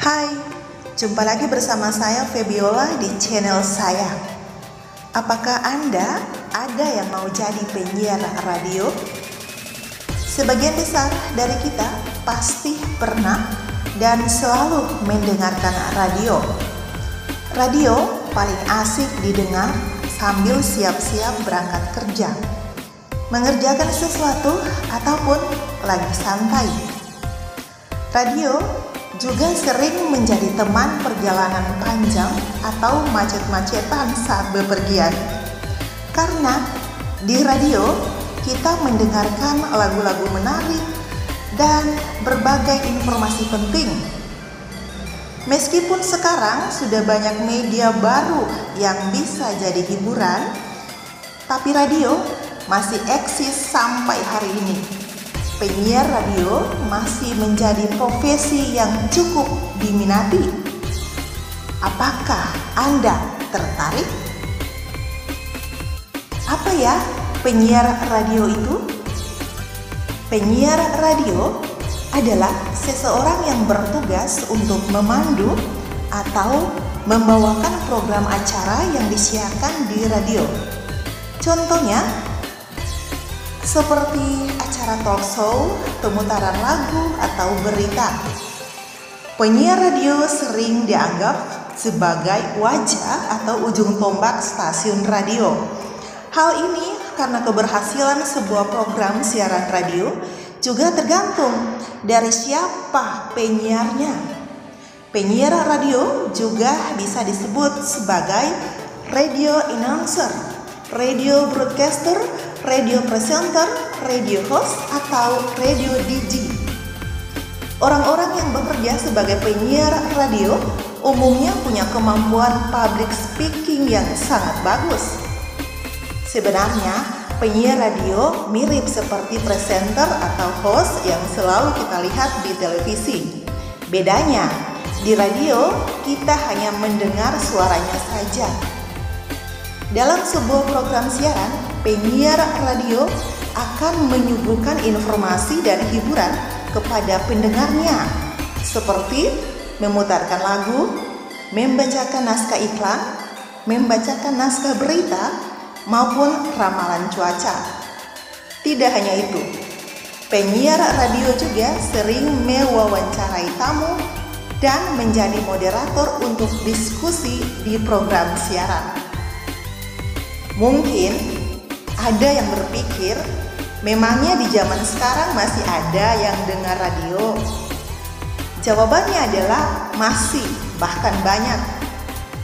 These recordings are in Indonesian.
Hai, jumpa lagi bersama saya Febiola di channel saya. Apakah Anda ada yang mau jadi penyiar radio? Sebagian besar dari kita pasti pernah dan selalu mendengarkan radio. Radio paling asik didengar sambil siap-siap berangkat kerja, mengerjakan sesuatu ataupun lagi santai. Radio juga sering menjadi teman perjalanan panjang atau macet-macetan saat bepergian. Karena di radio kita mendengarkan lagu-lagu menarik dan berbagai informasi penting. Meskipun sekarang sudah banyak media baru yang bisa jadi hiburan, tapi radio masih eksis sampai hari ini. Penyiar radio masih menjadi profesi yang cukup diminati. Apakah Anda tertarik? Apa ya penyiar radio itu? Penyiar radio adalah seseorang yang bertugas untuk memandu atau membawakan program acara yang disiarkan di radio. Contohnya seperti acara talk show, pemutaran lagu, atau berita. Penyiar radio sering dianggap sebagai wajah atau ujung tombak stasiun radio. Hal ini karena keberhasilan sebuah program siaran radio juga tergantung dari siapa penyiarnya. Penyiar radio juga bisa disebut sebagai radio announcer, radio broadcaster, radio presenter, radio host, atau radio DJ. Orang-orang yang bekerja sebagai penyiar radio umumnya punya kemampuan public speaking yang sangat bagus. Sebenarnya, penyiar radio mirip seperti presenter atau host yang selalu kita lihat di televisi. Bedanya, di radio kita hanya mendengar suaranya saja. Dalam sebuah program siaran, penyiar radio akan menyuguhkan informasi dan hiburan kepada pendengarnya, seperti memutarkan lagu, membacakan naskah iklan, membacakan naskah berita, maupun ramalan cuaca. Tidak hanya itu, penyiar radio juga sering mewawancarai tamu dan menjadi moderator untuk diskusi di program siaran. Mungkin ada yang berpikir, memangnya di zaman sekarang masih ada yang dengar radio? Jawabannya adalah masih, bahkan banyak.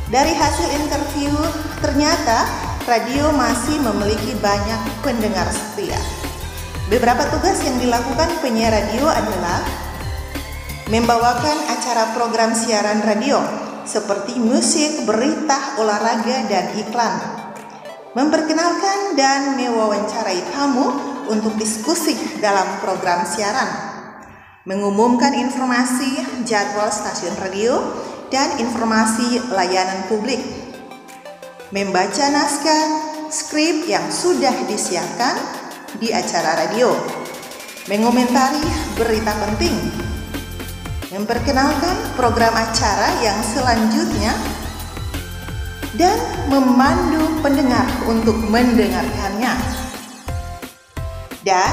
Dari hasil interview, ternyata radio masih memiliki banyak pendengar setia. Beberapa tugas yang dilakukan penyiar radio adalah membawakan acara program siaran radio seperti musik, berita, olahraga, dan iklan, memperkenalkan dan mewawancarai tamu untuk diskusi dalam program siaran, mengumumkan informasi jadwal stasiun radio dan informasi layanan publik, membaca naskah skrip yang sudah disiarkan di acara radio, mengomentari berita penting, memperkenalkan program acara yang selanjutnya, dan memandu pendengar untuk mendengarkannya, dan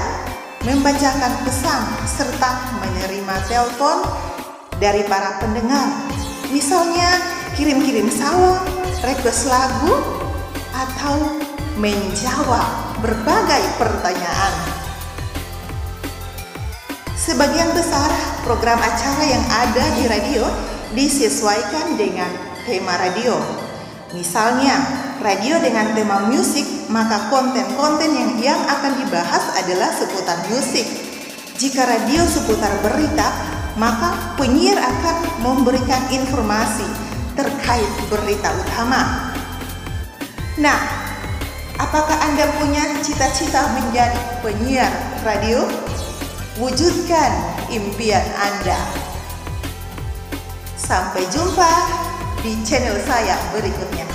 membacakan pesan serta menerima telepon dari para pendengar, misalnya kirim-kirim salam, request lagu, atau menjawab berbagai pertanyaan. Sebagian besar program acara yang ada di radio disesuaikan dengan tema radio. Misalnya, radio dengan tema musik, maka konten-konten yang akan dibahas adalah seputar musik. Jika radio seputar berita, maka penyiar akan memberikan informasi terkait berita utama. Nah, apakah Anda punya cita-cita menjadi penyiar radio? Wujudkan impian Anda. Sampai jumpa di channel saya berikutnya.